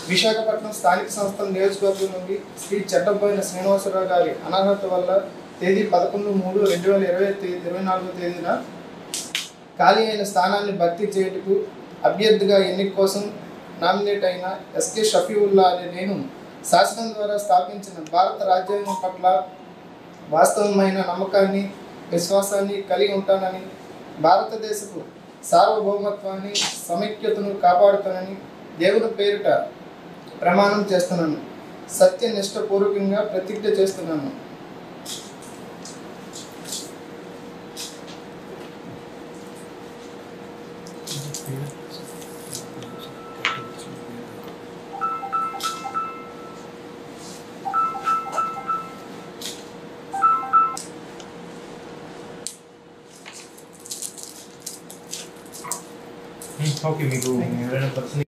విశాఖపట్నం స్థానిక సంస్థల నియోజకవర్గం నుండి శ్రీ చెడ్డబోయిన శ్రీనివాసరావు గారి అనర్హత వల్ల తేదీ 11/3/2024 తేదీన ఖాళీ అయిన స్థానాన్ని భర్తీ చేయుటకు అభ్యర్థిగా ఎన్నిక కోసం నామినేట్ అయిన ఎస్కే షఫీవుల్లా అనే నేను శాసనం ద్వారా స్థాపించిన భారత రాజ్యాంగం పట్ల వాస్తవమైన నమ్మకాన్ని విశ్వాసాన్ని కలిగి ఉంటానని, భారతదేశపు సార్వభౌమత్వాన్ని సమైక్యతను కాపాడుతానని దేవుని పేరిట ప్రమాణం చేస్తున్నాను. సత్యనిష్టపూర్వకంగా ప్రతిజ్ఞ చేస్తున్నాను. ఓకే, మీకు ఎవరైనా పర్సన్